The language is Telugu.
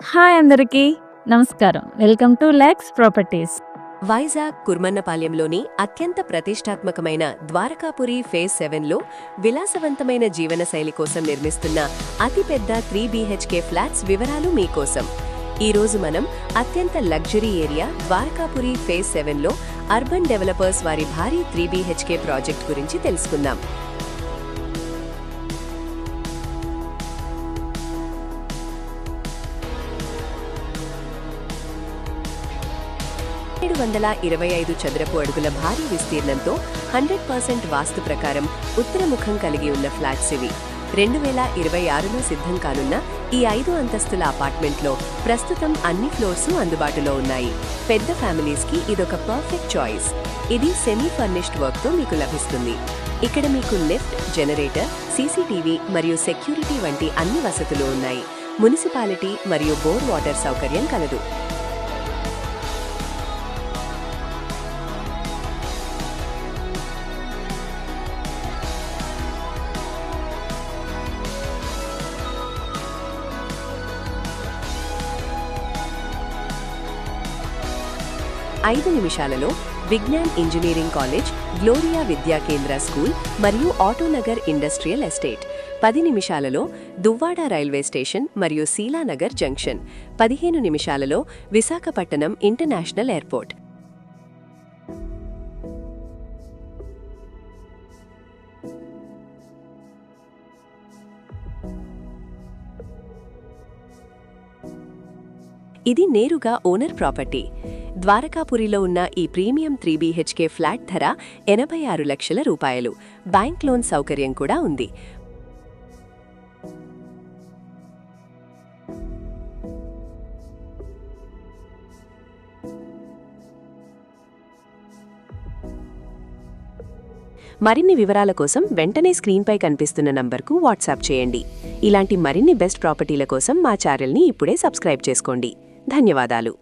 హాయ్ అందరికీ నమస్కారం. Welcome to Lex Properties. Vizag కుర్మన్నపాలెంలోని అత్యంత ప్రతిష్టాత్మకమైన ద్వారకాపురి ఫేజ్ 7లో విలాసవంతమైన జీవనశైలి కోసం నిర్మిస్తున్న అతిపెద్ద 3 BHK ఫ్లాట్స్ వివరాలు మీకోసం. ఈరోజు మనం అత్యంత లగ్జరీ ఏరియా ద్వారకాపురి ఫేజ్ 7లో అర్బన్ డెవలపర్స్ వారి భారీ 3 BHK ప్రాజెక్ట్ గురించి తెలుసుకుందాం. 725 చదరపు అడుగుల భారీ విస్తీర్ణంతో 100% వాస్తు ప్రకారం ఉత్తరముఖం కలిగి ఉన్న ఫ్లాట్స్ ఇవి. 2026లో సిద్ధం కానున్న ఈ 5 అంతస్తుల అపార్ట్మెంట్లో ప్రస్తుతం అన్ని ఫ్లోర్సు అందుబాటులో ఉన్నాయి. పెద్ద ఫ్యామిలీస్కి ఇదొక పర్ఫెక్ట్ చాయిస్. ఇది సెమీ ఫర్నిష్డ్ వర్క్తో మీకు లభిస్తుంది. ఇక్కడ మీకు లిఫ్ట్, జనరేటర్, సీసీటీవీ మరియు సెక్యూరిటీ వంటి అన్ని వసతులు ఉన్నాయి. మున్సిపాలిటీ మరియు బోర్ వాటర్ సౌకర్యం కలదు. ఐదు నిమిషాలలో విజ్ఞాన్ ఇంజనీరింగ్ కాలేజ్, గ్లోరియా విద్యా కేంద్ర స్కూల్ మరియు ఆటోనగర్ ఇండస్ట్రియల్ ఎస్టేట్. 10 నిమిషాలలో దువ్వాడ రైల్వే స్టేషన్ మరియు శీలానగర్ జంక్షన్. 15 నిమిషాలలో విశాఖపట్నం ఇంటర్నేషనల్ ఎయిర్పోర్ట్. ఇది నేరుగా ఓనర్ ప్రాపర్టీ. ద్వారకాపురిలో ఉన్న ఈ ప్రీమియం 3 BHK ఫ్లాట్ ధర 86 లక్షల రూపాయలు. బ్యాంక్ లోన్ సౌకర్యం కూడా ఉంది. మరిన్ని వివరాల కోసం వెంటనే స్క్రీన్పై కనిపిస్తున్న నంబర్కు వాట్సాప్ చేయండి. ఇలాంటి మరిన్ని బెస్ట్ ప్రాపర్టీల కోసం మా ఛానల్ని ఇప్పుడే సబ్స్క్రైబ్ చేసుకోండి. ధన్యవాదాలు.